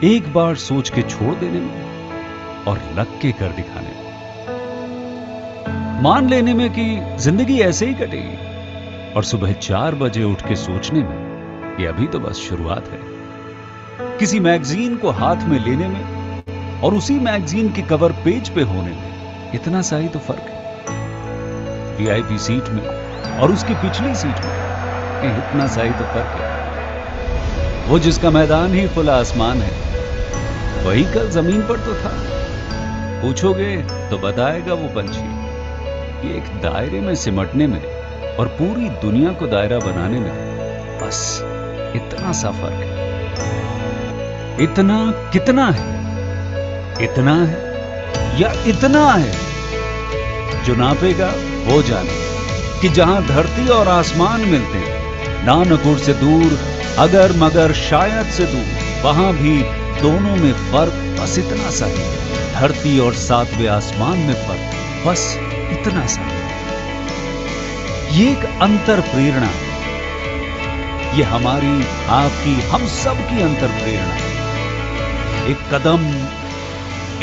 एक बार सोच के छोड़ देने में और लग के कर दिखाने में, मान लेने में कि जिंदगी ऐसे ही कटेगी, और सुबह 4 बजे उठ के सोचने में कि अभी तो बस शुरुआत है। किसी मैगजीन को हाथ में लेने में और उसी मैगजीन के कवर पेज पे होने में इतना सा ही तो फर्क है। वीआईपी सीट में और उसकी पिछली सीट में इतना सा ही तो फर्क है। वो जिसका मैदान ही खुला आसमान है, वही कल जमीन पर तो था। पूछोगे तो बताएगा वो पंछी कि एक दायरे में सिमटने में और पूरी दुनिया को दायरा बनाने में बस इतना सा फर्क है। इतना कितना है? इतना है या इतना है? जो नापेगा वो जाने कि जहां धरती और आसमान मिलते हैं, नानकुर से दूर, अगर मगर शायद से दूर, वहां भी दोनों में फर्क बस इतना सा है। धरती और 7वें आसमान में फर्क बस इतना सा है। ये एक अंतर प्रेरणा है। ये हमारी, आपकी, हम सब की अंतर प्रेरणा है। एक कदम,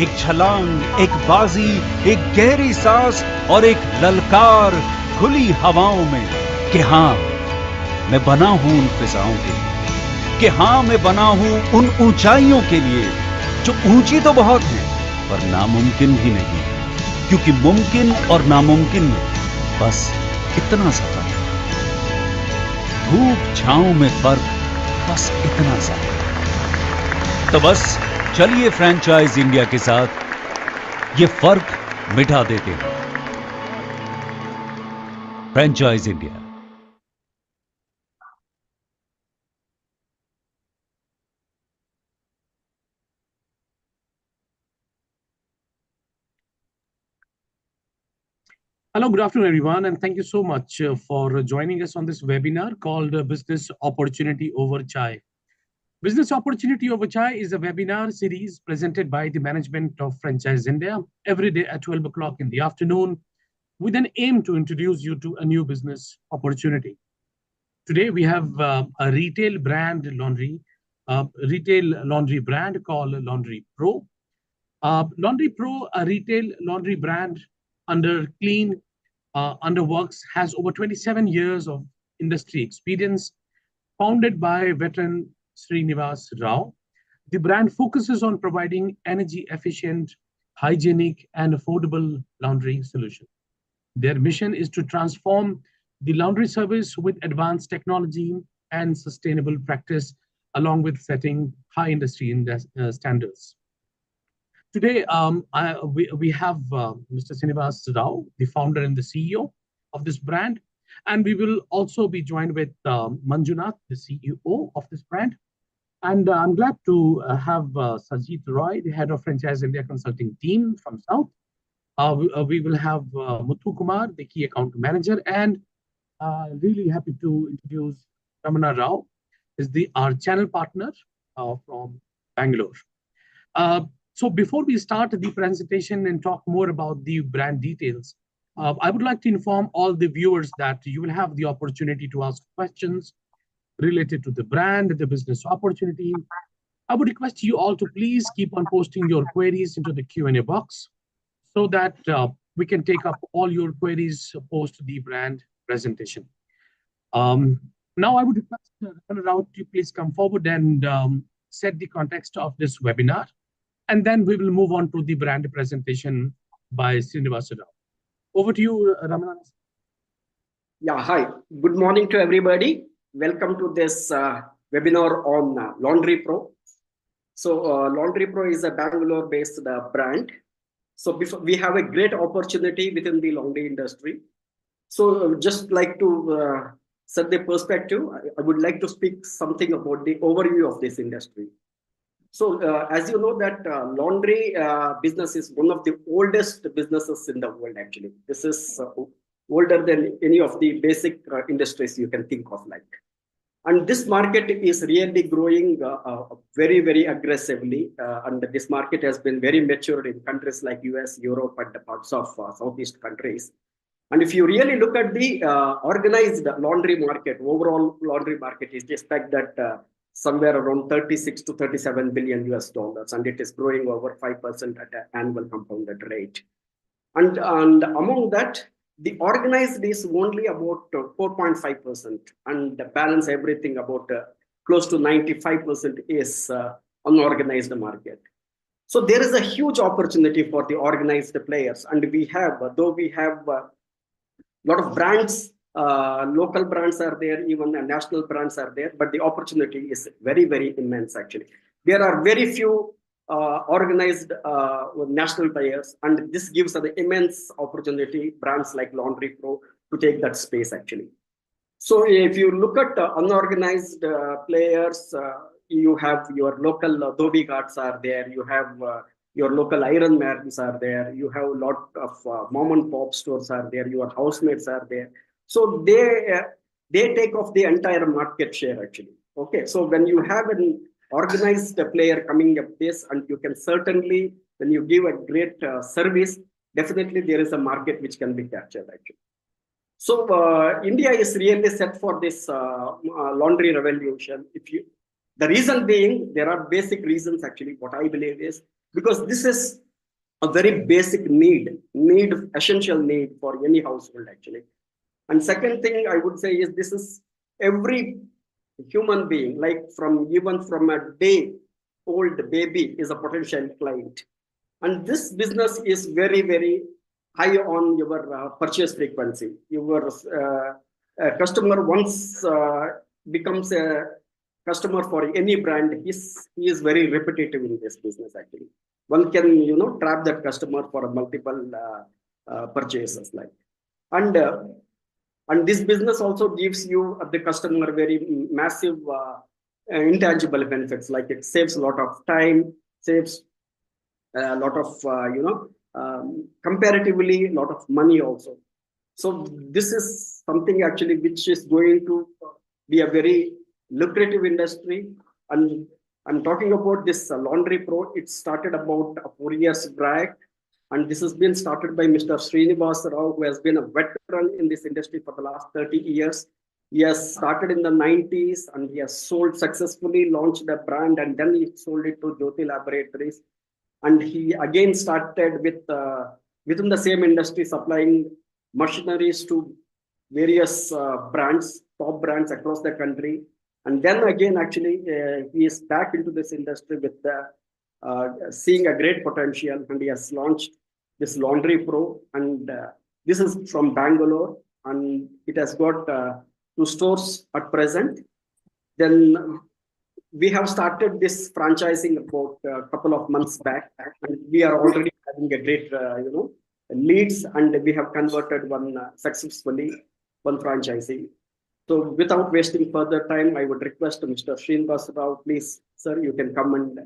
एक छलांग, एक बाजी, एक गहरी सांस और एक ललकार खुली हवाओं में कि हां मैं बना हूं उन फिजाओं के लिए, कि हां मैं बना हूं उन ऊंचाइयों के लिए जो ऊंची तो बहुत है पर नामुमकिन भी नहीं, क्योंकि मुमकिन और नामुमकिन में बस इतना सा फर्क है। धूप छांव में फर्क बस इतना सा है। तो बस चलिए फ्रेंचाइज इंडिया के साथ ये फर्क मिटा देते हैं। Franchise India. Hello, good afternoon, everyone, and thank you so much for joining us on this webinar called Business Opportunity Over Chai. Business Opportunity Over Chai is a webinar series presented by the management of Franchise India every day at 12 o'clock in the afternoon with an aim to introduce you to a new business opportunity. Today, we have a retail laundry brand called Laundry Pro. Laundry Pro, a retail laundry brand under Clean Underworks, has over 27 years of industry experience. Founded by veteran Srinivas Rao, the brand focuses on providing energy-efficient, hygienic, and affordable laundry solutions. Their mission is to transform the laundry service with advanced technology and sustainable practice, along with setting high industry standards. Today, we have Mr. Srinivas Rao, the founder and the CEO of this brand. And we will also be joined with Manjunath, the CEO of this brand. And I'm glad to have Sajit Roy, the head of Franchise India Consulting Team from South. We will have Muthu Kumar, the key account manager, and really happy to introduce Ramana Rao, is our channel partner from Bangalore. So before we start the presentation and talk more about the brand details, I would like to inform all the viewers that you will have the opportunity to ask questions related to the brand, the business opportunity. I would request you all to please keep on posting your queries into the Q&A box so that we can take up all your queries post the brand presentation. Now I would request Rao to please come forward and set the context of this webinar. And then we will move on to the brand presentation by Srinivas Rao. Over to you, Ramana. Yeah, hi. Good morning to everybody. Welcome to this webinar on Laundry Pro. So Laundry Pro is a Bangalore-based brand. So we have a great opportunity within the laundry industry. So just like to set the perspective, I would like to speak something about the overview of this industry. So as you know that laundry business is one of the oldest businesses in the world actually. This is older than any of the basic industries you can think of like. And this market is really growing very, very aggressively. And this market has been very mature in countries like US, Europe, and the parts of Southeast countries. And if you really look at the organized laundry market, overall laundry market, is expect that somewhere around 36 to 37 billion US dollars, and it is growing over 5% at an annual compounded rate. And among that, the organized is only about 4.5%, and the balance everything about close to 95% is unorganized market. So there is a huge opportunity for the organized players, and we have, though we have a lot of brands, local brands are there, even national brands are there, but the opportunity is very, very immense actually. There are very few organized national players, and this gives an immense opportunity, brands like Laundry Pro, to take that space actually. So if you look at unorganized players, you have your local Dhobi Ghats are there, you have your local iron mans are there, you have a lot of mom and pop stores are there, your housemates are there. So they take off the entire market share actually. Okay, so when you have an organized player coming up this, and you can certainly, when you give a great service, definitely there is a market which can be captured actually. So India is really set for this laundry revolution. The reason being, there are basic reasons actually. What I believe is because this is a very basic essential need for any household actually. And second thing I would say is this is every human being, like even from a day old baby is a potential client. And this business is very, very high on your purchase frequency. Your customer once becomes a customer for any brand, he is very repetitive in this business actually. One can, trap that customer for multiple purchases like. And this business also gives you, the customer, very massive intangible benefits, like it saves a lot of time, saves a lot of, comparatively, a lot of money also. So this is something actually which is going to be a very lucrative industry. And I'm talking about this Laundry Pro. It started about 4 years back. And this has been started by Mr. Srinivas Rao, who has been a veteran in this industry for the last 30 years. He has started in the 90s, and he has sold successfully, launched the brand, and then he sold it to Jyoti Laboratories. And he again started with within the same industry, supplying machineries to various brands, top brands across the country. And then again, actually, he is back into this industry with seeing a great potential, and he has launched this Laundry Pro. And this is from Bangalore, and it has got 2 stores at present. Then we have started this franchising about a couple of months back, and we are already having a great, leads, and we have converted one successfully, one franchisee. So without wasting further time, I would request Mr. Srinivas Rao, please, sir, you can come and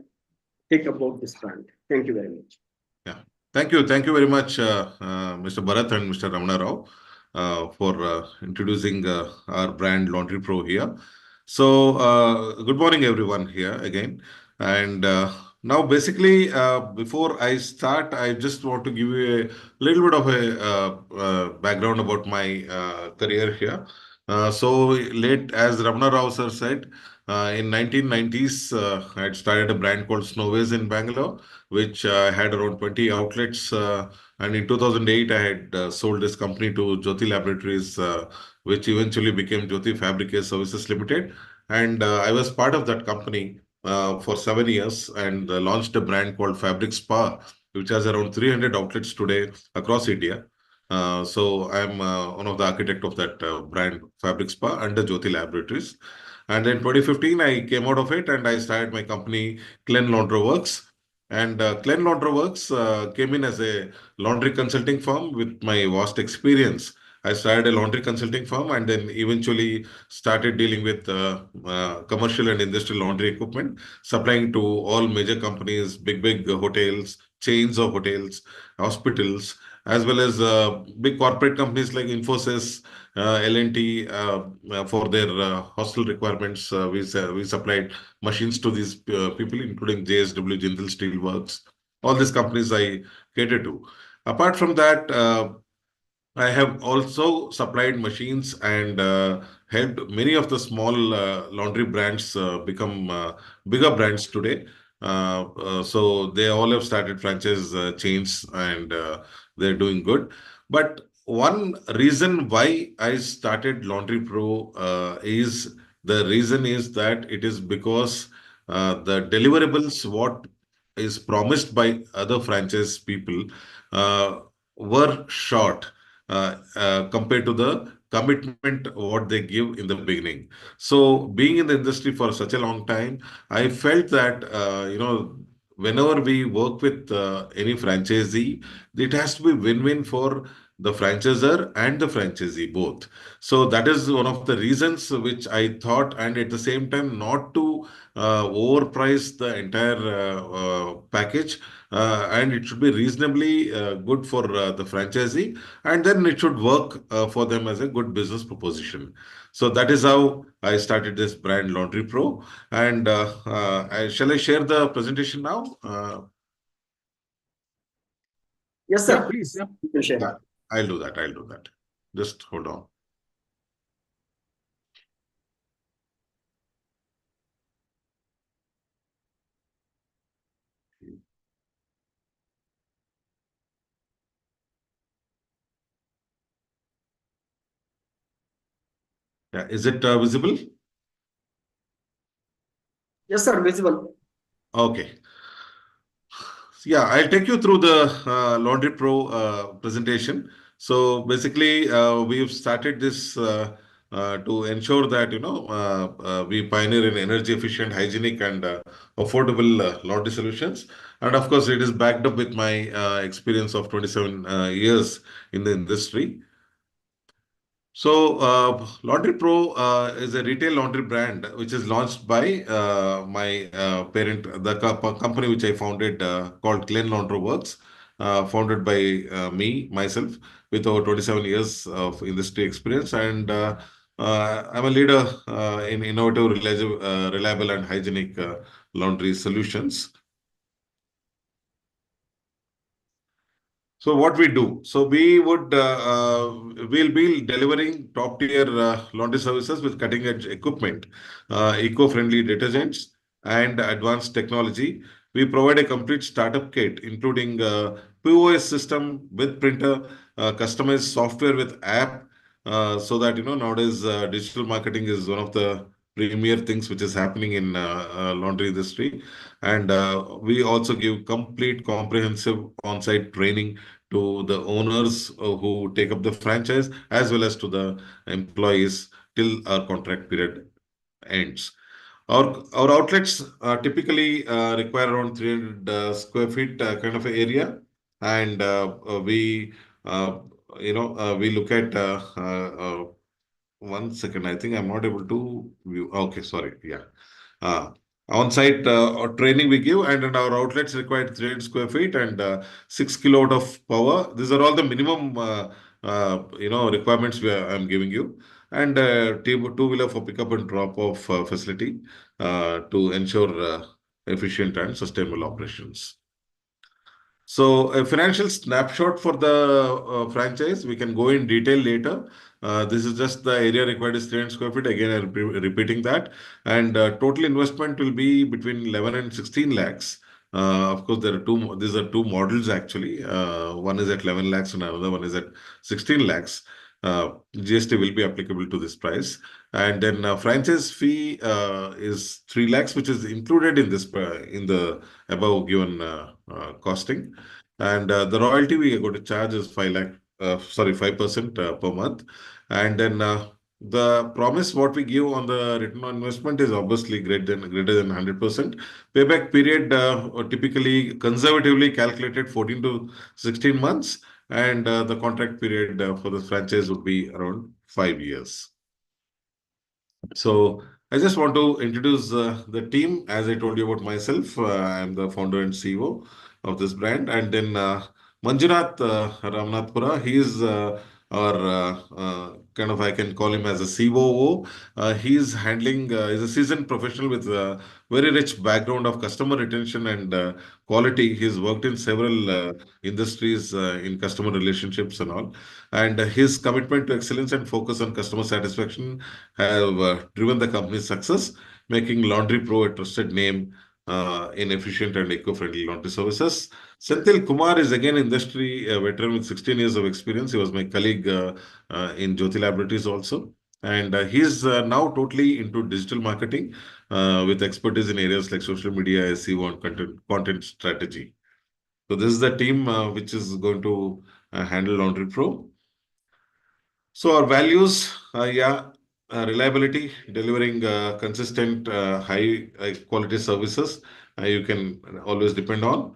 take about this brand. Thank you very much. Yeah, thank you very much, Mr. Bharat and Mr. Ramana Rao, for introducing our brand Laundry Pro here. So good morning everyone here again. And now basically, before I start, I just want to give you a little bit of a background about my career here. So late, as Ramana Rao sir said, in 1990s, I had started a brand called Snowways in Bangalore, which had around 20 outlets. And in 2008, I had sold this company to Jyoti Laboratories, which eventually became Jyoti Fabric Services Limited. And I was part of that company for 7 years, and launched a brand called Fabric Spa, which has around 300 outlets today across India. So I'm one of the architects of that brand Fabric Spa under Jyoti Laboratories. And in 2015, I came out of it and I started my company, Clen Laundry Works. And Clen Laundry Works came in as a laundry consulting firm with my vast experience. I started a laundry consulting firm and then eventually started dealing with commercial and industrial laundry equipment, supplying to all major companies, big hotels, chains of hotels, hospitals, as well as big corporate companies like Infosys, L&T, for their hostel requirements. We supplied machines to these people, including JSW, Jindal Steel Works. All these companies I cater to. Apart from that, I have also supplied machines and helped many of the small laundry brands become bigger brands today. So they all have started franchise chains, and they're doing good. But one reason why I started Laundry Pro is the reason is that it is because the deliverables what is promised by other franchise people uh, were short compared to the commitment what they give in the beginning. So being in the industry for such a long time, I felt that whenever we work with any franchisee, it has to be win-win for the franchisor and the franchisee both. So that is one of the reasons which I thought, and at the same time not to overprice the entire package, and it should be reasonably good for the franchisee, and then it should work for them as a good business proposition. So that is how I started this brand Laundry Pro. And shall I share the presentation now? Yes, Yeah, sir. please. Yeah. You can share Yeah, it. I'll do that. I'll do that. Just hold on. Yeah, is it visible? Yes, sir. Visible. Okay. Yeah, I'll take you through the Laundry Pro presentation. So basically, we've started this to ensure that we pioneer in energy efficient, hygienic, and affordable laundry solutions. And of course, it is backed up with my experience of 27 years in the industry. So, Laundry Pro is a retail laundry brand which is launched by my parent, the company which I founded called Clean Laundry Works, founded by myself, with over 27 years of industry experience. And I'm a leader in innovative, reliable and hygienic laundry solutions. So what we do? So we'll be delivering top tier laundry services with cutting edge equipment, eco-friendly detergents, and advanced technology. We provide a complete startup kit, including POS system with printer, customized software with app, so that nowadays digital marketing is one of the premier things which is happening in laundry industry. And we also give complete comprehensive on-site training to the owners who take up the franchise, as well as to the employees till our contract period ends. Our outlets typically require around 300 square feet kind of a area, and uh, we look at one second. I think I'm not able to view. Okay, sorry. Yeah. Uh, On-site training we give, and in our outlets required 300 square feet and 6 kilowatt of power. These are all the minimum requirements I'm giving you, and two-wheeler for pickup and drop-off facility to ensure efficient and sustainable operations. So a financial snapshot for the franchise, we can go in detail later. This is just the area required is 300 square feet. Again, I'm repeating that. And total investment will be between 11 and 16 lakhs. Of course, these are two models actually. One is at 11 lakhs and another one is at 16 lakhs. GST will be applicable to this price. And then franchise fee is 3 lakhs, which is included in this in the above given costing. And the royalty we are going to charge is 5% per month. And then the promise what we give on the return on investment is obviously greater than 100%. Payback period typically conservatively calculated 14 to 16 months, and the contract period for the franchise would be around 5 years. So I just want to introduce the team. As I told you about myself, I'm the founder and CEO of this brand. And then Manjunath Ramnathpura, he is or kind of I can call him as a COO. He's handling, is a seasoned professional with a very rich background of customer retention and quality. He's worked in several industries in customer relationships and all. And his commitment to excellence and focus on customer satisfaction have driven the company's success, making Laundry Pro a trusted name in efficient and eco-friendly laundry services. Senthil Kumar is again industry veteran with 16 years of experience. He was my colleague in Jyoti Laboratories also. And he's now totally into digital marketing with expertise in areas like social media, SEO, and content strategy. So this is the team which is going to handle Laundry Pro. So our values, reliability, delivering consistent, high quality services you can always depend on.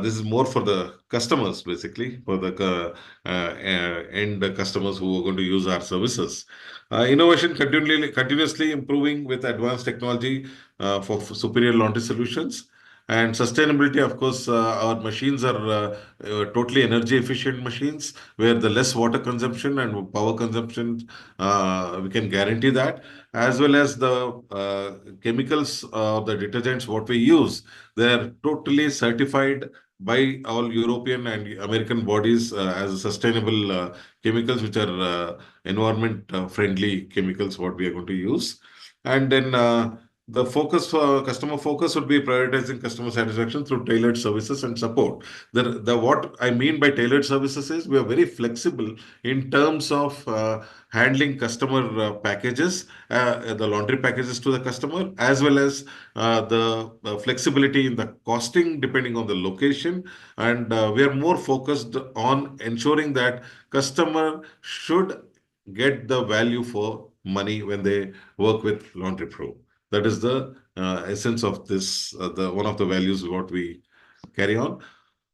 This is more for the customers, basically, for the end customers who are going to use our services. Innovation continuously improving with advanced technology for superior laundry solutions. And sustainability, of course, our machines are totally energy efficient machines where the less water consumption and power consumption, we can guarantee that, as well as the chemicals, the detergents, what we use, they're totally certified by all European and American bodies as sustainable chemicals, which are environment friendly chemicals, what we are going to use. And then the focus for customer focus would be prioritizing customer satisfaction through tailored services and support. The what I mean by tailored services is we are very flexible in terms of handling customer packages, the laundry packages to the customer, as well as the flexibility in the costing depending on the location. And we are more focused on ensuring that customer should get the value for money when they work with Laundry Pro. That is the essence of this, the one of the values what we carry on.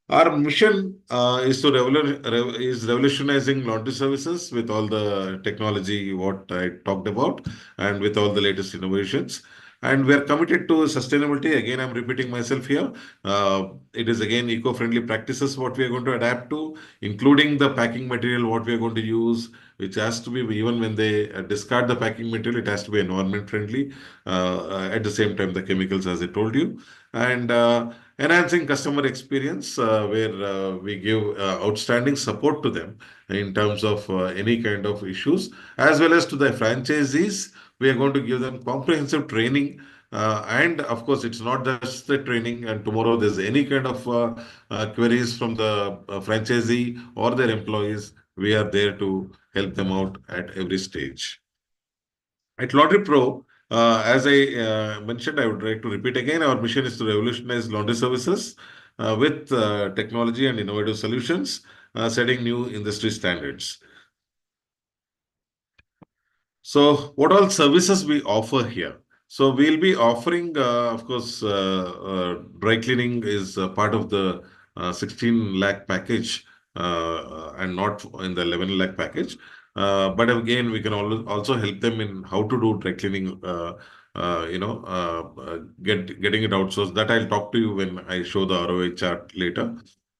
Our mission is to is revolutionizing laundry services with all the technology what I talked about and with all the latest innovations. And we are committed to sustainability. Again, I'm repeating myself here. It is again eco-friendly practices what we are going to adapt to, including the packing material what we are going to use, which has to be even when they discard the packing material, it has to be environment friendly. At the same time, the chemicals, as I told you, and enhancing customer experience where we give outstanding support to them in terms of any kind of issues, as well as to the franchisees. We are going to give them comprehensive training. And of course, it's not just the training. And tomorrow, there's any kind of queries from the franchisee or their employees, we are there to help them out at every stage. At Laundry Pro, as I mentioned, I would like to repeat again, our mission is to revolutionize laundry services with technology and innovative solutions, setting new industry standards. So, what all services we offer here? So, we'll be offering, of course, dry cleaning is part of the 16 lakh package and not in the 11 lakh package. But again, we can also help them in how to do dry cleaning, getting it outsourced. That I'll talk to you when I show the ROI chart later.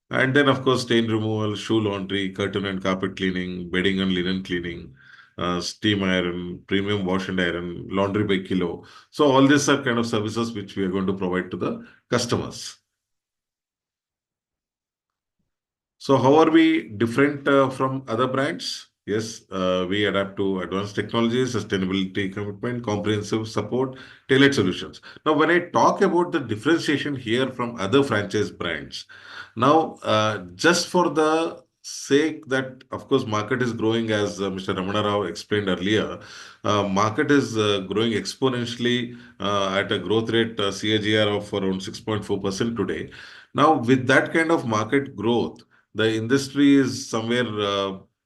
And then, of course, stain removal, shoe laundry, curtain and carpet cleaning, bedding and linen cleaning, steam iron, premium wash and iron, laundry by kilo. So all these are kind of services which we are going to provide to the customers. So how are we different from other brands? Yes, we adapt to advanced technology, sustainability commitment, comprehensive support, tailored solutions. Now, when I talk about the differentiation here from other franchise brands, now just for the sake that, of course, market is growing as Mr. Ramana Rao explained earlier, market is growing exponentially at a growth rate CAGR of around 6.4% today. Now, with that kind of market growth, the industry is somewhere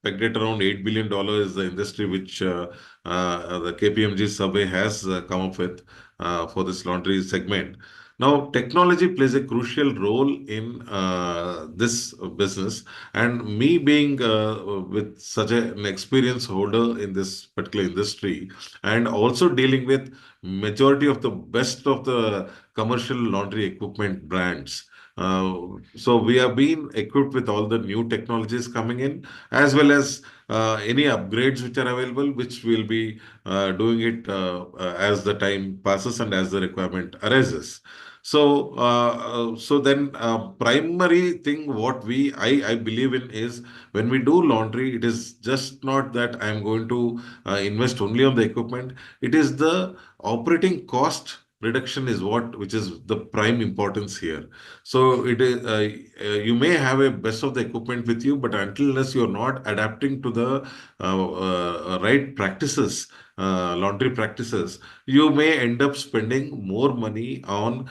pegged at around $8 billion is the industry which the KPMG survey has come up with for this laundry segment. Now, technology plays a crucial role in this business, and me being with such an experience holder in this particular industry, and also dealing with majority of the best of the commercial laundry equipment brands. So we have been equipped with all the new technologies coming in, as well as any upgrades which are available, which will be doing it as the time passes and as the requirement arises. So then primary thing what I believe in is when we do laundry, it is just not that I'm going to invest only on the equipment. It is the operating cost reduction is what which is the prime importance here. So it is you may have a best of the equipment with you, but until unless you're not adapting to the right practices, laundry practices, you may end up spending more money on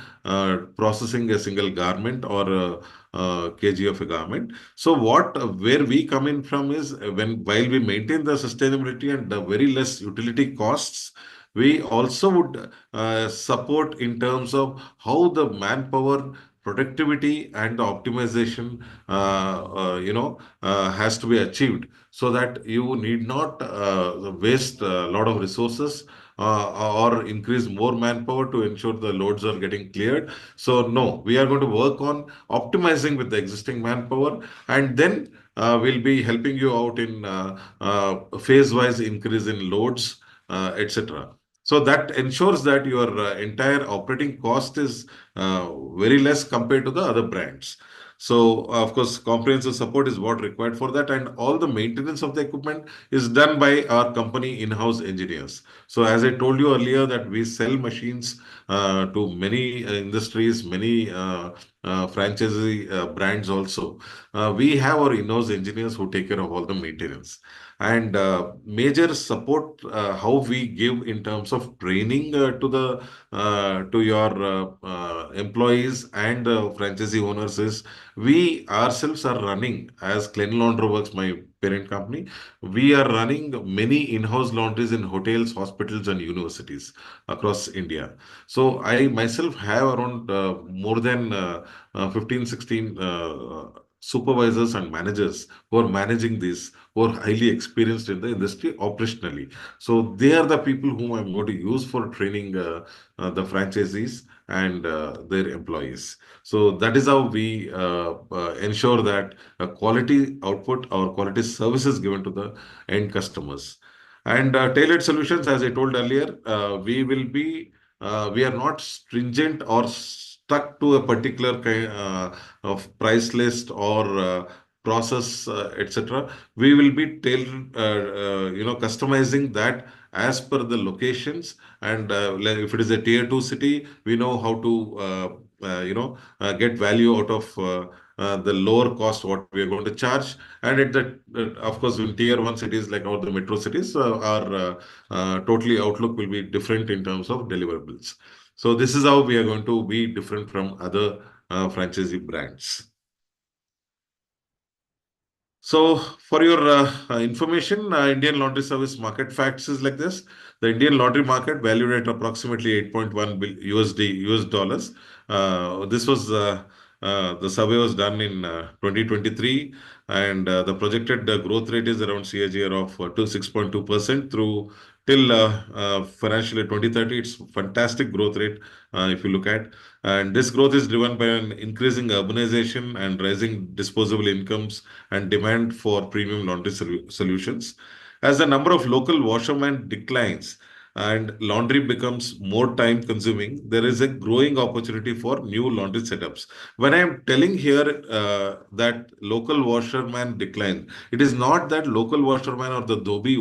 processing a single garment or a kg of a garment. So what where we come in from is when while we maintain the sustainability and the very less utility costs, we also would support in terms of how the manpower productivity and the optimization has to be achieved, so that you need not waste a lot of resources or increase more manpower to ensure the loads are getting cleared. So no, we are going to work on optimizing with the existing manpower, and then we'll be helping you out in phase-wise increase in loads, etc. So that ensures that your entire operating cost is very less compared to the other brands. So, of course, comprehensive support is what required for that, and all the maintenance of the equipment is done by our company in-house engineers. So, as I told you earlier, that we sell machines to many industries, many franchisee brands also. We have our in-house engineers who take care of all the maintenance. And major support how we give in terms of training to your employees and franchisee owners is we ourselves are running as Clean Laundry Works, my parent company. We are running many in-house laundries in hotels, hospitals, and universities across India. So I myself have around more than 15, 16 supervisors and managers who are managing these, who are highly experienced in the industry operationally. So they are the people whom I'm going to use for training the franchisees and their employees. So that is how we ensure that quality output or quality services given to the end customers. And tailored solutions, as I told earlier, we are not stringent or stuck to a particular kind of price list or process, etc. We will be customizing that as per the locations. And like if it is a tier two city, we know how to get value out of the lower cost what we are going to charge. And at the of course, in tier one cities like all the metro cities, our totally outlook will be different in terms of deliverables. So this is how we are going to be different from other franchisee brands. So, for your information, Indian laundry service market facts is like this. The Indian laundry market valued at approximately 8.1 US dollars. This was the survey was done in 2023, and the projected growth rate is around CAGR of 6.2% through till financial year 2030. It's fantastic growth rate if you look at. And this growth is driven by an increasing urbanization and rising disposable incomes and demand for premium laundry solutions. As the number of local washermen declines and laundry becomes more time consuming, there is a growing opportunity for new laundry setups. When I am telling here that local washerman decline, it is not that local washerman or the dhobi,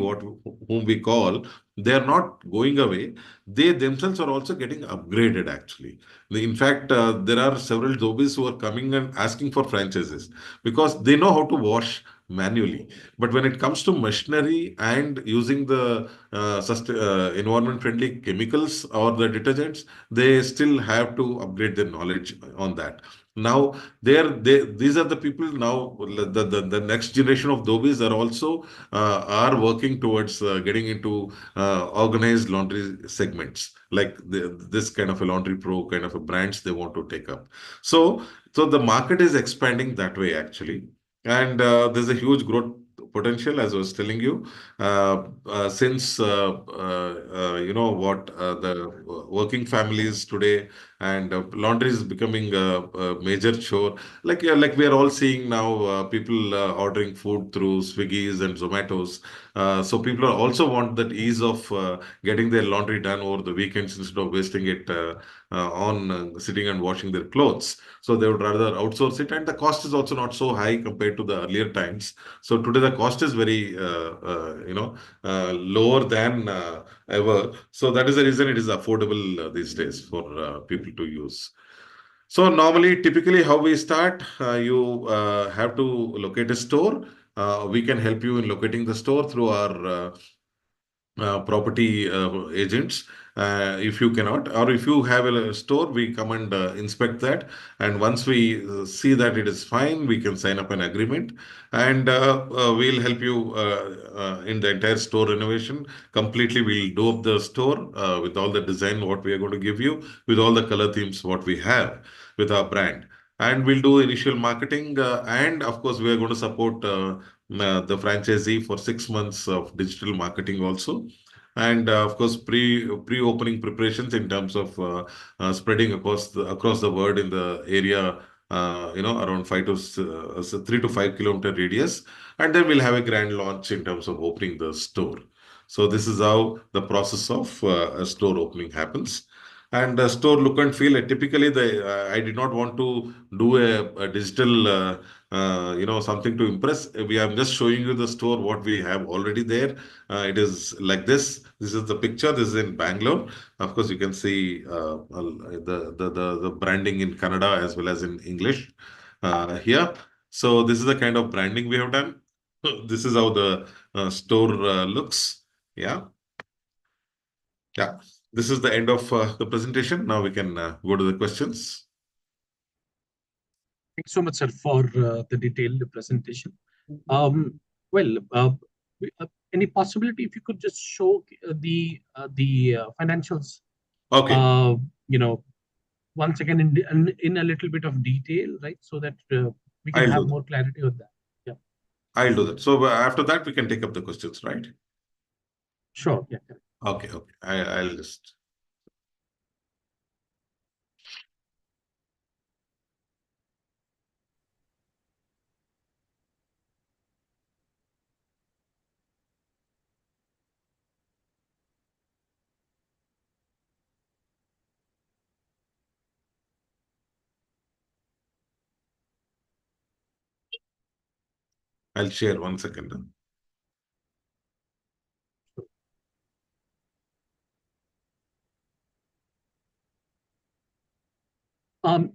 whom we call, they are not going away. They themselves are also getting upgraded actually. In fact, there are several dhobis who are coming and asking for franchises because they know how to wash manually. But when it comes to machinery and using the environment-friendly chemicals or the detergents, they still have to upgrade their knowledge on that. Now, these are the people now, the next generation of dhobis are also are working towards getting into organized laundry segments, like this kind of a laundry pro kind of a brands they want to take up. So the market is expanding that way actually, and there's a huge growth potential, as I was telling you. Since you know what the working families today, and laundry is becoming a major chore. Like we are all seeing now, people ordering food through Swiggy's and Zomatos. So people are also want that ease of getting their laundry done over the weekends instead of wasting it on sitting and washing their clothes. So they would rather outsource it, and the cost is also not so high compared to the earlier times. So today the cost is very lower than ever. So that is the reason it is affordable these days for people to use. So normally, typically, how we start, you have to locate a store. We can help you in locating the store through our property agents. If you cannot, or if you have a store, we come and inspect that. And once we see that it is fine, we can sign up an agreement, and we'll help you in the entire store renovation. Completely, we'll do up the store with all the design what we are going to give you, with all the color themes what we have with our brand. And we'll do initial marketing, and of course, we are going to support the franchisee for 6 months of digital marketing also. And of course, pre-opening preparations in terms of spreading across the world in the area, around 3 to 5 kilometer radius. And then we'll have a grand launch in terms of opening the store. So this is how the process of a store opening happens. And store look and feel. Typically, I did not want to do a digital, something to impress. I'm just showing you the store what we have already there. It is like this. This is the picture. This is in Bangalore. Of course, you can see the branding in Kannada as well as in English here. So this is the kind of branding we have done. This is how the store looks. Yeah. Yeah. This is the end of the presentation. Now we can go to the questions. Thanks so much, sir, for the detailed presentation. Well, any possibility if you could just show the financials? Okay. Once again in a little bit of detail, right? So that we can I'll have do more clarity on that. Yeah. I'll do that. So after that, we can take up the questions, right? Sure. Yeah. Okay. Okay. I'll just. I'll share 1 second.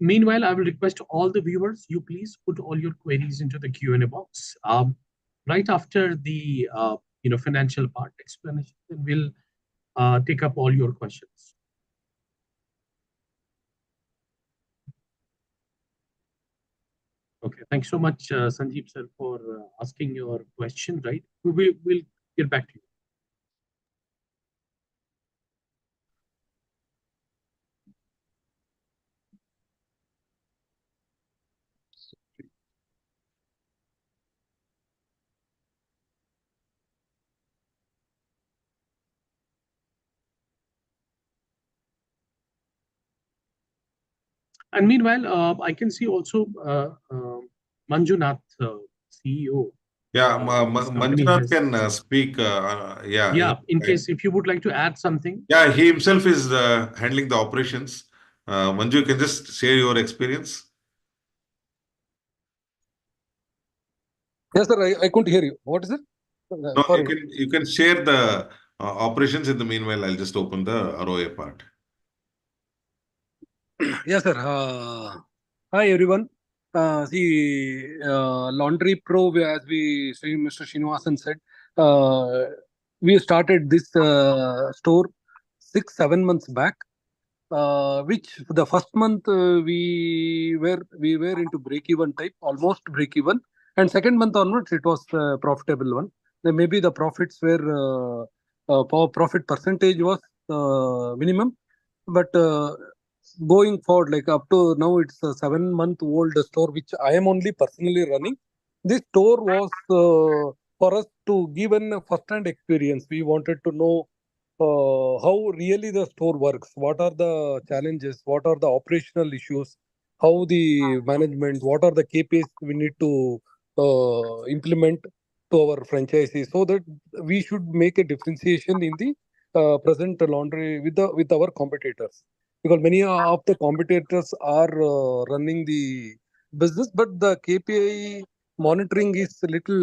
Meanwhile, I will request all the viewers, you please put all your queries into the Q&A box. Right after the financial part explanation, we'll take up all your questions. Okay, thanks so much, Sanjeev sir, for asking your question. Right, we'll get back to you. And meanwhile, I can see also Manjunath, CEO. Yeah, Manjunath can speak. Yeah, in case if you would like to add something. Yeah, he himself is handling the operations. Manju, you can just share your experience. Yes, sir. I couldn't hear you. What is it? No, you can share the operations. In the meanwhile, I'll just open the ROA part. Yes, sir. Hi, everyone. Laundry Pro, as Mr. Srinivasan said, we started this store 6-7 months back. Which the first month we were into break-even type, almost break-even, and second month onwards it was a profitable one. Then maybe the profits were profit percentage was minimum, but going forward, like up to now, it's a 7-month-old store which I am only personally running. This store was for us to give a first-hand experience. We wanted to know how really the store works, what are the challenges, what are the operational issues, how the management, what are the KPIs we need to implement to our franchisees, so that we should make a differentiation in the present laundry with our competitors, because many of the competitors are running the business, but the KPI monitoring is a little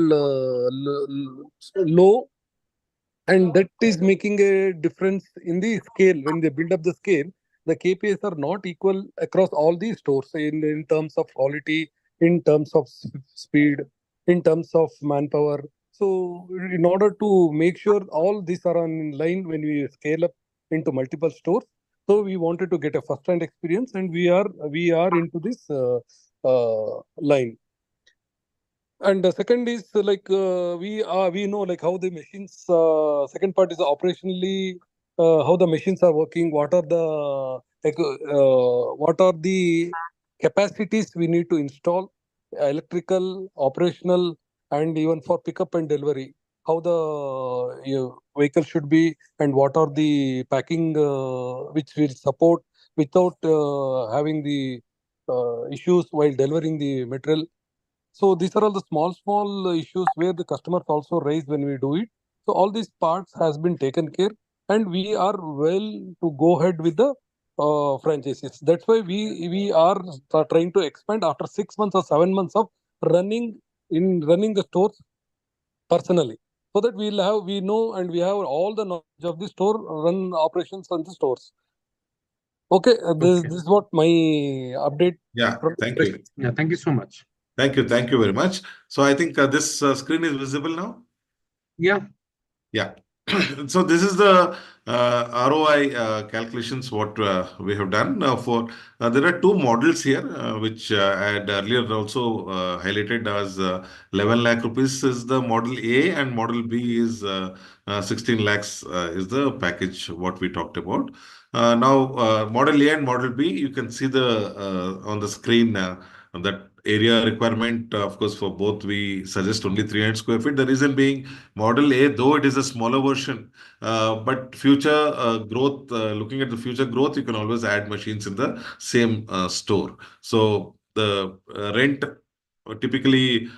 low, and that is making a difference in the scale. When they build up the scale, the KPIs are not equal across all these stores in terms of quality, in terms of speed, in terms of manpower. So in order to make sure all these are in line when we scale up into multiple stores, so we wanted to get a first hand experience, and we are into this line. And the second is like we know like how the machines. Second part is operationally how the machines are working. What are the capacities we need to install, electrical, operational, and even for pickup and delivery. How the vehicle should be, and what are the packing which will support without having the issues while delivering the material. So these are all the small issues where the customers also raise when we do it. So all these parts has been taken care, and we are well to go ahead with the franchises. That's why we are trying to expand after 6 months or 7 months of running the stores personally, so that we know and we have all the knowledge of the store run operations on the stores. Okay, this is what my update. Yeah, thank you. Yeah, thank you so much. Thank you. Thank you very much. So I think this screen is visible now. Yeah. Yeah. So this is the ROI calculations what we have done for. There are two models here, which I had earlier also highlighted as 11 lakh rupees is the model A, and model B is 16 lakhs is the package what we talked about. Now, model A and model B, you can see the on the screen that area requirement. Of course, for both we suggest only 300 square feet. The reason being, model A, though it is a smaller version, but future growth, looking at the future growth, you can always add machines in the same store. So the rent typically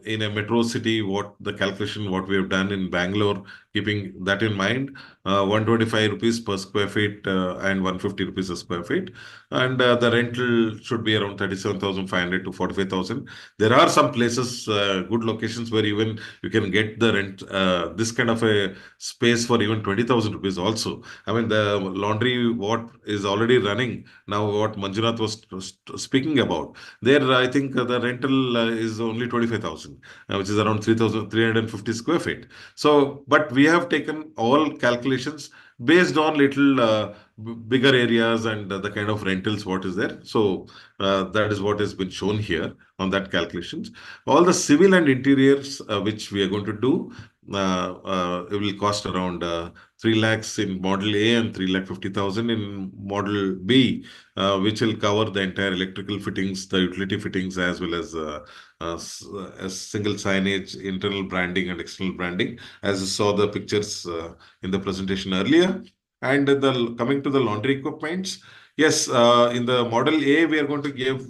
in a metro city, what the calculation what we have done in Bangalore, keeping that in mind, 125 rupees per square feet and 150 rupees a square feet, and the rental should be around 37,500 to 45,000. There are some places, good locations, where even you can get the rent this kind of a space for even 20,000 rupees also. I mean, the laundry what is already running now, what Manjunath was speaking about, there I think the rental is only 25,000, which is around 3,350 square feet. So, but we have taken all calculations based on little bigger areas and the kind of rentals what is there. So that is what has been shown here on that calculations. All the civil and interiors which we are going to do, it will cost around 3 lakhs in model A and 3,50,000 in model B, which will cover the entire electrical fittings, the utility fittings, as well as single signage, internal branding and external branding, as you saw the pictures in the presentation earlier. And coming to the laundry equipments, yes, in the model A, we are going to give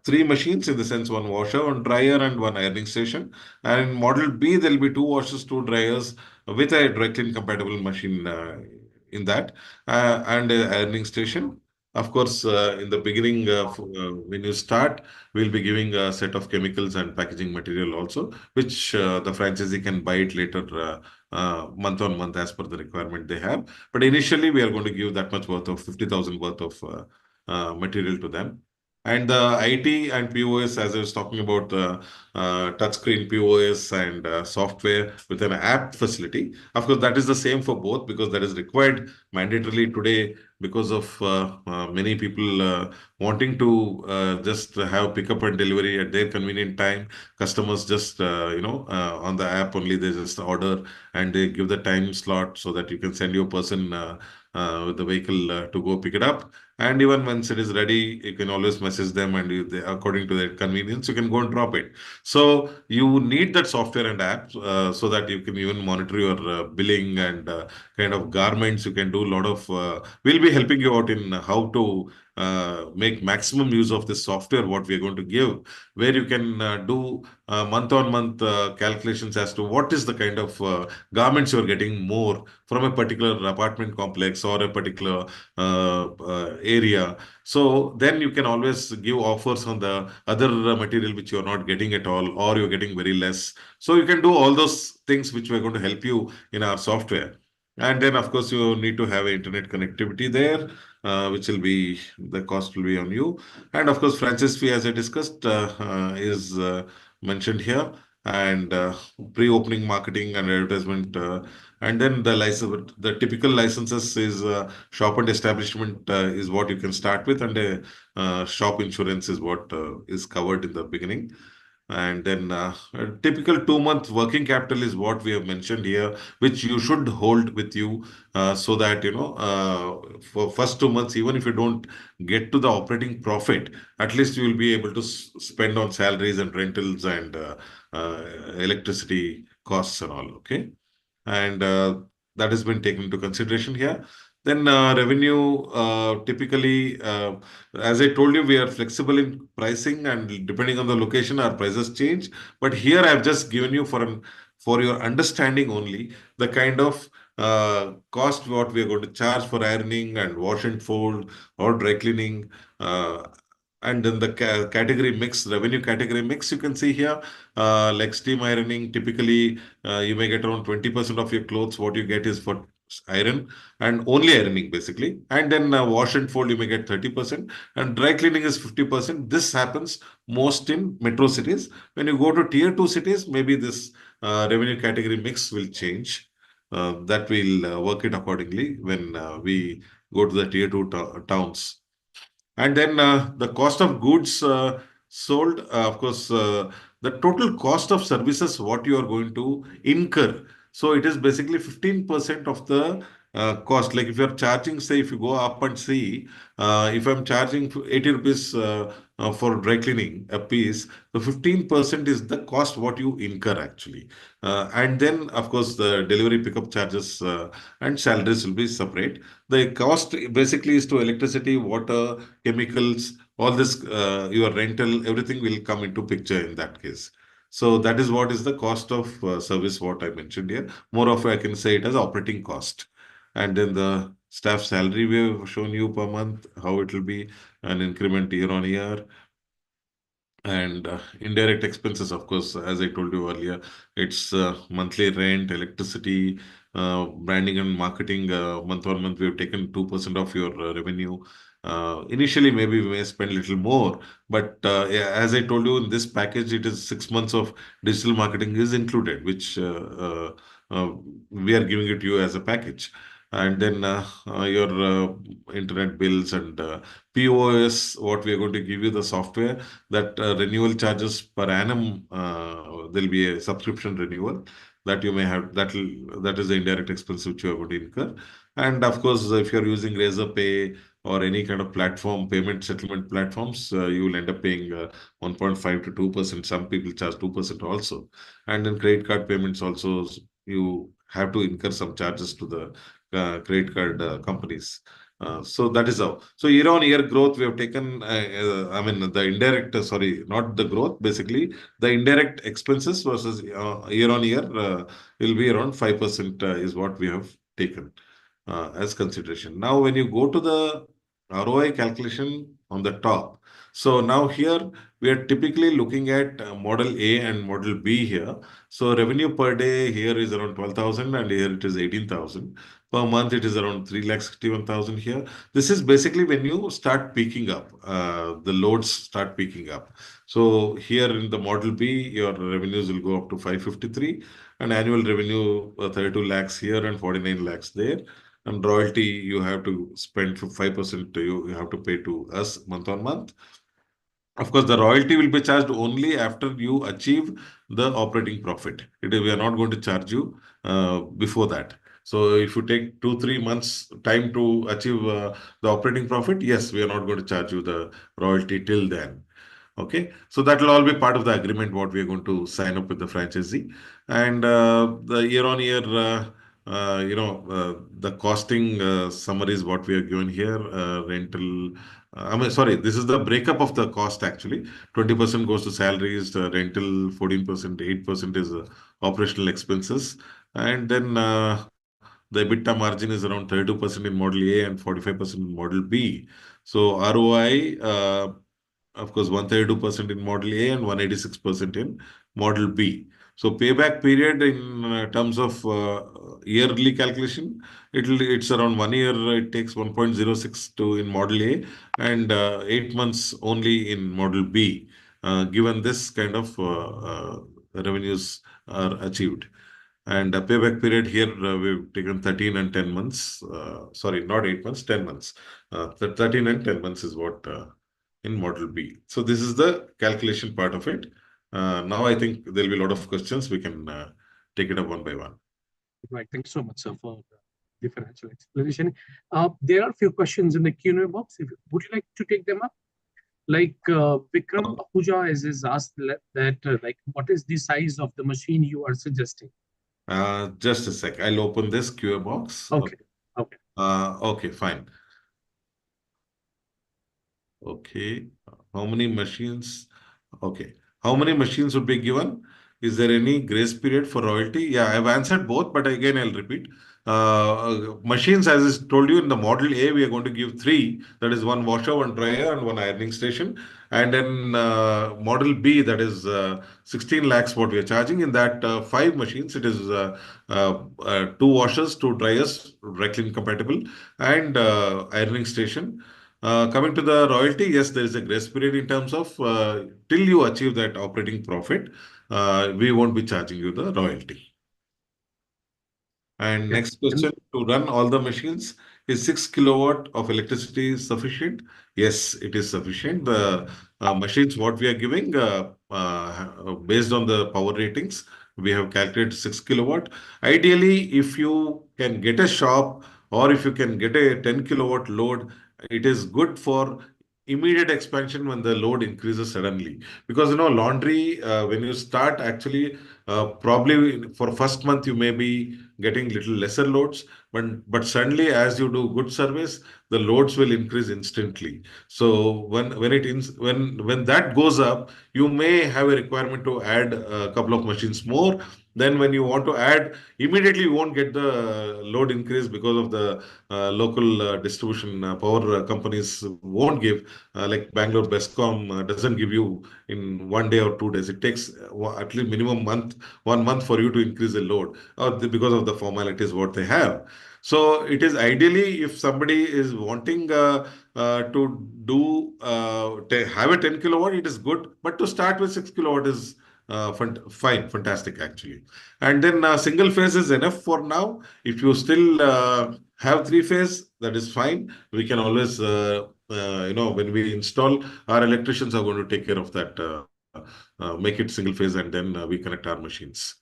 three machines, in the sense one washer, one dryer, and one ironing station. And in model B, there will be two washers, two dryers, with a dry clean compatible machine in that, and an ironing station. Of course, in the beginning, when you start, we'll be giving a set of chemicals and packaging material also, which the franchisee can buy it later, month on month, as per the requirement they have. But initially, we are going to give that much worth of 50,000 worth of material to them. And the IT and POS, as I was talking about, the touchscreen POS and software with an app facility. Of course, that is the same for both, because that is required mandatorily today, because of many people wanting to just have pickup and delivery at their convenient time. Customers just, on the app only, they just order and they give the time slot so that you can send your person with the vehicle to go pick it up. And even once it is ready, you can always message them, and according to their convenience, you can go and drop it. So you need that software and app so that you can even monitor your billing and kind of garments. You can do a lot of. We'll be helping you out in how to make maximum use of this software. What we are going to give, where you can do month on month calculations as to what is the kind of garments you are getting more from a particular apartment complex or a particular area. So then you can always give offers on the other material which you are not getting at all, or you're getting very less. So you can do all those things which we're going to help you in our software. And then, of course, you need to have internet connectivity there, which will be the cost will be on you. And of course, franchise fee, as I discussed, is mentioned here, and pre-opening marketing and advertisement. And then the license, the typical licenses is shop and establishment is what you can start with, and shop insurance is what is covered in the beginning. And then a typical 2 month working capital is what we have mentioned here, which you should hold with you so that, for first 2 months, even if you don't get to the operating profit, at least you will be able to spend on salaries and rentals and electricity costs and all. Okay. And that has been taken into consideration here. Then revenue, typically, as I told you, we are flexible in pricing, and depending on the location, our prices change. But here I've just given you for your understanding only the kind of cost what we are going to charge for ironing and wash and fold or dry cleaning. And then the category mix, revenue category mix, you can see here, like steam ironing, typically you may get around 20% of your clothes. What you get is for iron and only ironing basically. And then wash and fold, you may get 30%, and dry cleaning is 50%. This happens most in metro cities. When you go to tier 2 cities, maybe this revenue category mix will change. That will work it accordingly when we go to the tier 2 towns. And then the cost of goods sold, of course, the total cost of services, what you are going to incur. So it is basically 15% of the cost. Like if you are charging, say, if you go up and see, if I'm charging 80 rupees for dry cleaning a piece, the 15% is the cost what you incur actually. And then, of course, the delivery pickup charges and salaries will be separate. The cost basically is to electricity, water, chemicals, all this, your rental, everything will come into picture in that case. So that is what is the cost of service, what I mentioned here. More of I can say it as operating cost. And then the staff salary we have shown you per month, how it will be an increment year on year. And indirect expenses, of course, as I told you earlier, it's monthly rent, electricity, branding and marketing. Month on month, we have taken 2% of your revenue. Initially, maybe we may spend a little more, but yeah, as I told you, in this package, it is 6 months of digital marketing is included, which we are giving it to you as a package. And then your internet bills and POS, what we are going to give you the software, that renewal charges per annum, there'll be a subscription renewal that you may have. That is the indirect expense which you are going to incur. And of course, if you're using Razor Pay or any kind of platform, payment settlement platforms, you will end up paying 1.5 to 2%. Some people charge 2% also. And then credit card payments also, you have to incur some charges to the credit card companies. So that is how. So year on year growth, we have taken, I mean, the indirect, sorry, not the growth, basically, the indirect expenses versus year on year will be around 5% is what we have taken as consideration. Now, when you go to the ROI calculation on the top, so now here we are typically looking at model A and model B here. So revenue per day here is around 12,000, and here it is 18,000. Per month, it is around 3,61,000 here. This is basically when you start peaking up, the loads start peaking up. So here in the model B, your revenues will go up to 553, and annual revenue 32 lakhs here and 49 lakhs there. And royalty, you have to spend 5% you have to pay to us month on month. Of course, the royalty will be charged only after you achieve the operating profit. We are not going to charge you before that. So if you take 2-3 months time to achieve the operating profit, yes, we are not going to charge you the royalty till then. Okay, so that will all be part of the agreement what we are going to sign up with the franchisee, and the year on year, the costing summary is what we are given here. Rental, I mean, sorry, this is the breakup of the cost actually. 20% goes to salaries, rental 14%, 8% is operational expenses, and then the EBITDA margin is around 32% in Model A and 45% in Model B. So ROI. Of course, 132% in Model A and 186% in Model B. So payback period in terms of yearly calculation, it's around 1 year. It takes 1.06 to in Model A and 8 months only in Model B. Given this kind of revenues are achieved. And payback period here, we've taken 13 and 10 months. Sorry, not 8 months, 10 months. 13 and 10 months is what in Model B. So this is the calculation part of it. Now I think there'll be a lot of questions. We can take it up one by one. Right. Thanks so much, sir, for the financial explanation. There are a few questions in the Q&A box. Would you like to take them up? Like Vikram Ahuja is asked that like what is the size of the machine you are suggesting? Just a sec. I'll open this QA box. Okay. Okay. Okay, fine. Okay. How many machines? Okay. How many machines would be given? Is there any grace period for royalty? Yeah, I've answered both, but again, I'll repeat. Machines, as I told you, in the Model A, we are going to give three. That is one washer, one dryer, and one ironing station. And then Model B, that is 16 lakhs what we are charging. In that five machines, it is two washers, two dryers, dry clean compatible, and ironing station. Coming to the royalty, yes, there is a grace period in terms of till you achieve that operating profit, we won't be charging you the royalty. And next question, to run all the machines, is 6 kilowatt of electricity sufficient? Yes, it is sufficient. The machines what we are giving, based on the power ratings, we have calculated 6 kilowatt. Ideally, if you can get a shop or if you can get a 10 kilowatt load, it is good for immediate expansion when the load increases suddenly. Because laundry, when you start actually, probably for first month you may be getting little lesser loads, but suddenly as you do good service, the loads will increase instantly. So when that goes up, you may have a requirement to add a couple of machines more. Then when you want to add, immediately you won't get the load increase because of the local distribution power companies won't give. Like Bangalore Bescom doesn't give you in 1 day or 2 days. It takes at least minimum 1 month for you to increase the load because of the formalities what they have. So it is ideally if somebody is wanting to do have a 10 kilowatt, it is good. But to start with 6 kilowatt is fine, fantastic actually. And then single phase is enough for now. If you still have three phase, that is fine. We can always, when we install, our electricians are going to take care of that. Make it single phase, and then we connect our machines.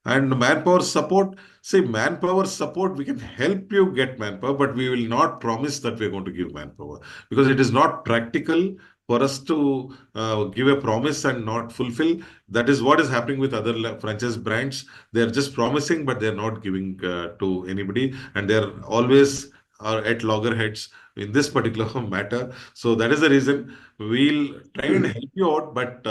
And manpower support, say manpower support, we can help you get manpower, but we will not promise that we're going to give manpower because it is not practical for us to give a promise and not fulfill. That is what is happening with other franchise brands. They're just promising, but they're not giving to anybody, and they're always are at loggerheads in this particular matter. So that is the reason we'll try and help you out, but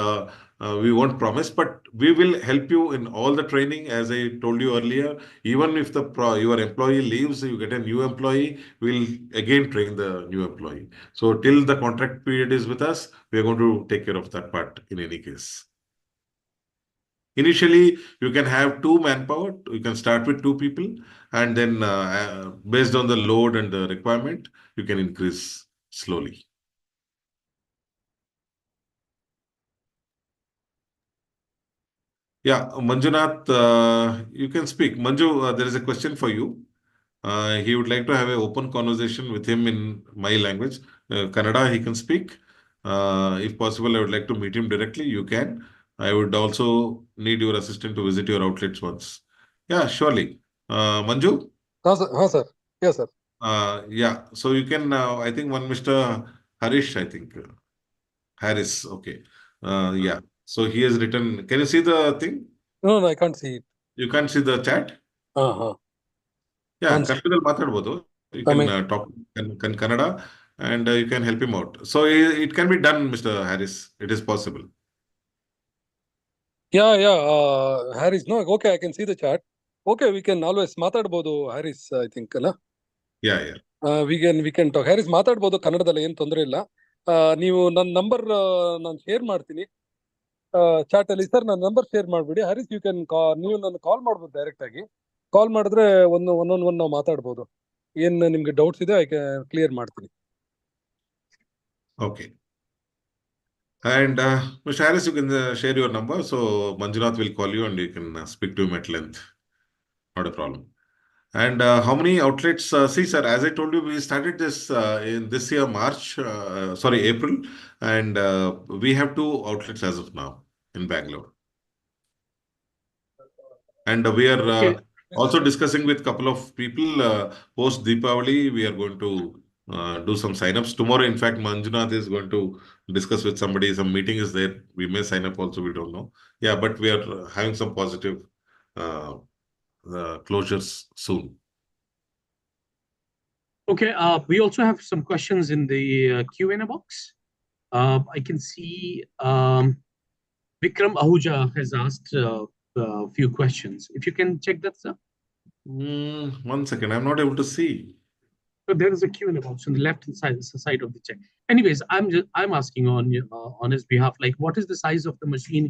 we won't promise, but we will help you in all the training. As I told you earlier, even if your employee leaves, you get a new employee, we'll again train the new employee. So till the contract period is with us, we are going to take care of that part in any case. Initially, you can have two manpower. You can start with two people, and then based on the load and the requirement, you can increase slowly. Yeah, Manjunath, you can speak. Manju, there is a question for you. He would like to have an open conversation with him in my language. Kannada, he can speak. If possible, I would like to meet him directly. You can. I would also need your assistant to visit your outlets once. Yeah, surely. Manju? sir. Yes, sir. Yeah. So you can, I think one Mr. Harish, I think. Harris. Okay. Yeah. So he has written. Can you see the thing? No, I can't see it. You can't see the chat? Yeah, One second. ಕನ್ನಡದಲ್ಲಿ ಮಾತಾಡ್ಬೋದು. You I can mean, talk Kannada and you can help him out. So it can be done, Mr. Harris. It is possible. yeah. Harris, no, okay, I can see the chat. Okay, we can always ಮಾತಾಡ್ಬೋದು Harris, I think, ಅಲ್ಲ? Yeah, yeah. We can talk. Harris ಮಾತಾಡ್ಬೋದು ಕನ್ನಡದಲ್ಲಿ, ಏನು ತೊಂದರೆ ಇಲ್ಲ. ನೀವು ನನ್ನ number ನಾನು ಶೇರ್ ಮಾಡ್ತೀನಿ ಚಾಟ್ ಅಲ್ಲಿ. ಸರ್ ನನ್ನ ನಂಬರ್ ಶೇರ್ ಮಾಡ್ಬಿಡಿ. ಹರೀಶ್, ಯು ಕ್ಯಾನ್ ನೀವು ನನ್ನ ಕಾಲ್ ಮಾಡ್ಬೋದು ಡೈರೆಕ್ಟ್ ಆಗಿ. ಕಾಲ್ ಮಾಡಿದ್ರೆ ಒನ್ ನಾವು ಮಾತಾಡ್ಬೋದು. ಏನ್ ನಿಮ್ಗೆ ಡೌಟ್ಸ್ ಇದೆ ಕ್ಲಿಯರ್ ಮಾಡ್ತೀನಿ. Okay. And Mr. Harris, you can share your number. So Manjunath will call you and you can speak to him at length. Not a problem. And how many outlets? See, sir, as I told you, we started this in this year, April. And we have 2 outlets as of now in Bangalore. And we are also discussing with a couple of people post Deepavali. We are going to do some sign-ups. Tomorrow, in fact, Manjunath is going to discuss with somebody. Some meeting is there. We may sign up also. We don't know. Yeah, but we are having some positive closures soon. Okay, we also have some questions in the Q&A box. I can see Vikram Ahuja has asked a few questions. If you can check that, sir. 1 second, I'm not able to see. So there is a Q&A box on the left-hand side of the check. Anyways, I'm asking on his behalf, like, what is the size of the machine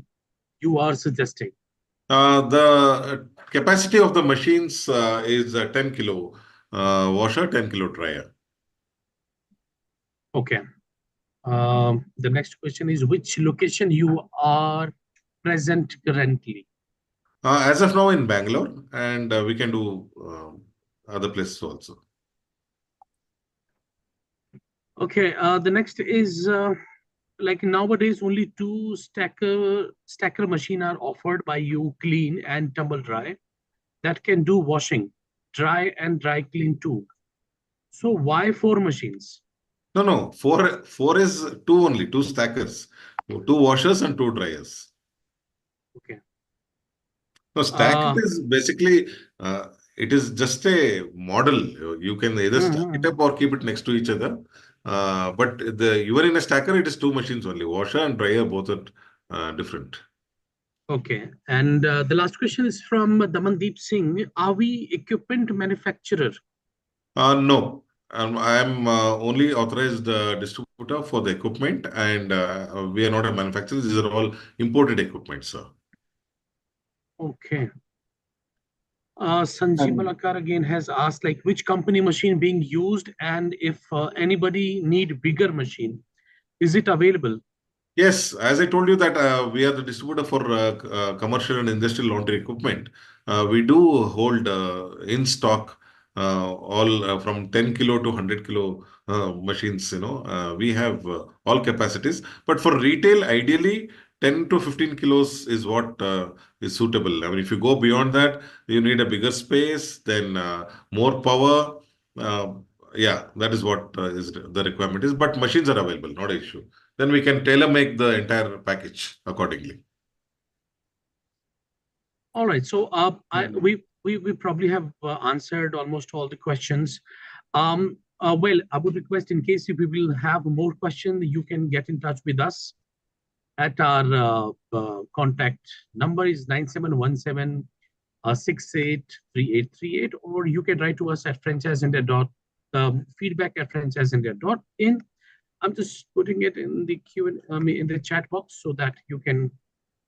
you are suggesting? The capacity of the machines is 10 kilo washer, 10 kilo dryer. Okay. The next question is, which location you are present currently? As of now in Bangalore, and we can do other places also. Okay. The next is like nowadays only 2 stacker machine are offered by you, clean and tumble dry, that can do washing, dry and dry clean too. So why 4 machines? No. 4 is 2 only, 2 stackers, 2 washers and 2 dryers. Okay. No, stacker is basically, it is just a model. You can either stack it up or keep it next to each other. But you are in a stacker, it is 2 machines only. Washer and dryer both are different. Okay. And the last question is from Damandeep Singh. Are we equipment manufacturer? No. I am only authorized distributor for the equipment, and we are not a manufacturer. These are all imported equipment, sir. Okay. Sanjeev Malakar again has asked, like, which company machine being used, and if anybody need bigger machine, is it available? Yes, as I told you that we are the distributor for commercial and industrial laundry equipment. We do hold in stock all from 10 kilo to 100 kilo machines. We have all capacities. But for retail, ideally, 10 to 15 kilos is what is suitable. I mean, if you go beyond that, you need a bigger space, then more power. Yeah, that is what is the requirement is. But machines are available, not an issue. Then we can tailor make the entire package accordingly. All right. So we probably have answered almost all the questions. Well, I would request, in case if we will have more questions, you can get in touch with us at our contact number is 9717683838, or you can write to us at feedback@franciseindia.in. I'm just putting it in the in the chat box so that you can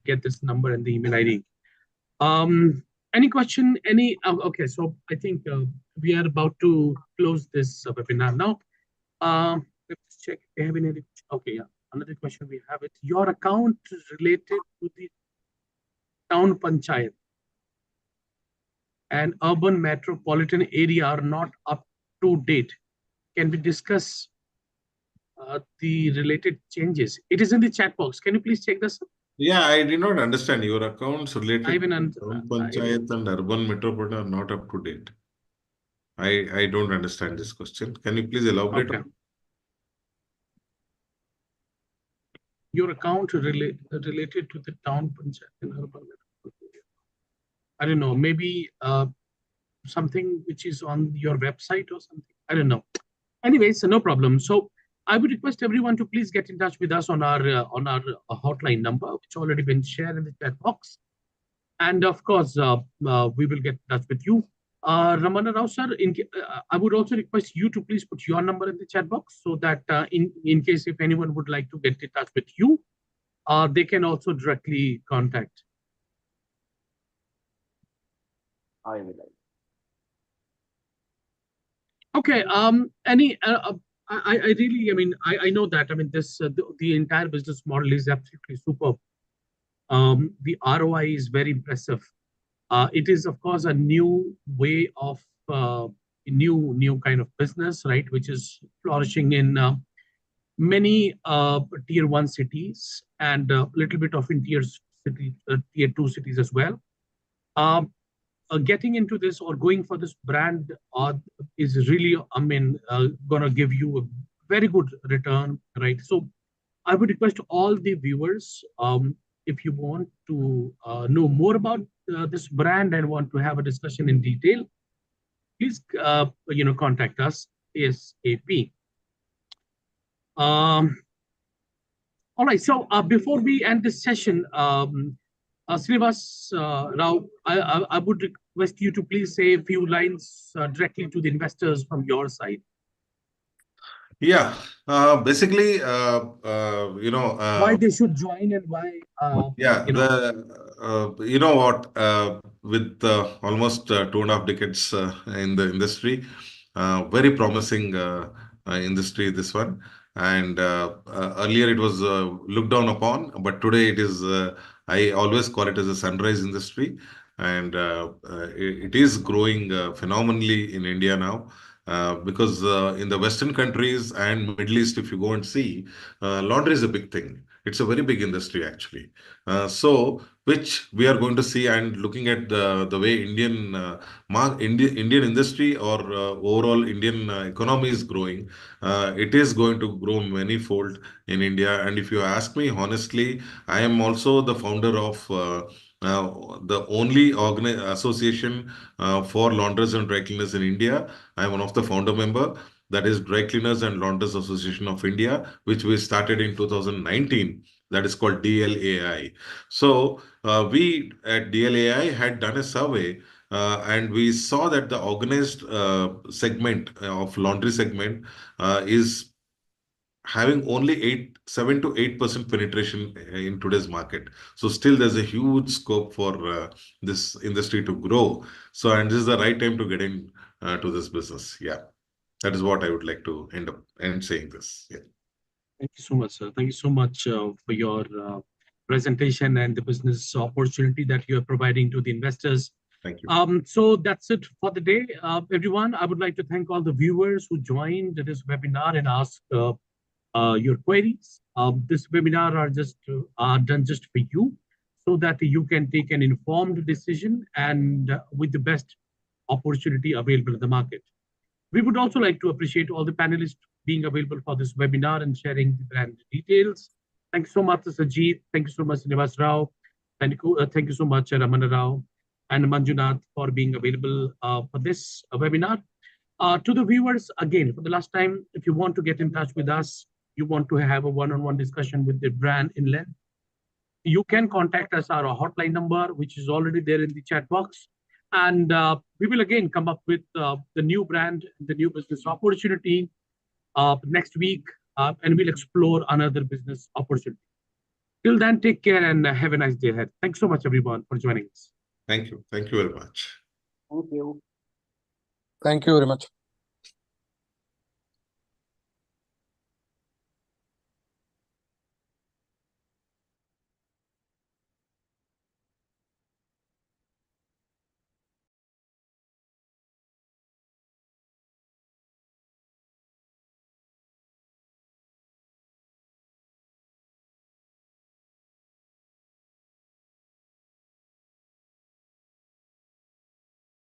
get this number and the email ID. Any question? Okay, so I think we are about to close this webinar now. Let's check if we have any. Okay, yeah. Another question we have it. Your account is related to the town panchayat and urban metropolitan area are not up to date. Can we discuss the related changes? It is in the chat box. Can you please check this? Yeah, I did not understand. Your accounts related to town panchayat and urban metropolitan are not up to date. I don't understand this question. Can you please elaborate? Okay. Your account related to the town panchayat in urban. I don't know, maybe something which is on your website or something. I don't know. Anyways, no problem. So I would request everyone to please get in touch with us on our hotline number, which already been shared in the chat box. And of course, we will get in touch with you. Ramana Rao sir, I would also request you to please put your number in the chat box so that in case if anyone would like to get in touch with you, they can also directly contact. I will. Okay. I really, I mean, I know that. I mean, this the entire business model is absolutely superb. The ROI is very impressive. It is, of course, a new way of new kind of business, right? Which is flourishing in many tier 1 cities and a little bit of in tier 2 cities as well. Getting into this or going for this brand is really, I mean, gonna give you a very good return, right? So I would request all the viewers, if you want to know more about this brand and want to have a discussion in detail, please, contact us ASAP. All right. So before we end this session, Srinivas Rao, I would request you to please say a few lines directly to the investors from your side. Yeah, basically, Why they should join and why, yeah, you know. you know what, with almost 2.5 decades in the industry, very promising industry, this one. And earlier it was looked down upon, but today it is, I always call it as a sunrise industry. And it is growing phenomenally in India now. Because in the Western countries and Middle East, if you go and see, laundry is a big thing. It's a very big industry, actually. So, which we are going to see, and looking at the way Indian industry or overall Indian economy is growing, it is going to grow manifold in India. And if you ask me honestly, I am also the founder of the only association for laundress and dry cleaners in India. I am one of the founder member. That is Dry Cleaners and Laundress Association of India, which we started in 2019. That is called DLAI. So we at DLAI had done a survey, and we saw that the organized segment of laundry segment is having only 7 to 8% penetration in today's market. So still there's a huge scope for this industry to grow. So, and this is the right time to get in to this business. Yeah, that is what I would like to end saying this. Yeah. Thank you so much, sir. Thank you so much for your presentation and the business opportunity that you are providing to the investors. Thank you. So that's it for the day, everyone. I would like to thank all the viewers who joined this webinar and asked your queries. This webinar are done just for you, so that you can take an informed decision and with the best opportunity available in the market. We would also like to appreciate all the panelists being available for this webinar and sharing the brand details. Thank you so much, Sajid. Thank you so much, Srinivas Rao. Thank you so much, Ramana Rao and Manjunath, for being available for this webinar. To the viewers, again, for the last time, if you want to get in touch with us, you want to have a one-on-one discussion with the brand in length, you can contact us our hotline number, which is already there in the chat box. And we will again come up with the new brand, the new business opportunity next week, and we'll explore another business opportunity. Till then, take care and have a nice day ahead. Thanks so much, everyone, for joining us. Thank you. Thank you very much. Thank you. Thank you very much.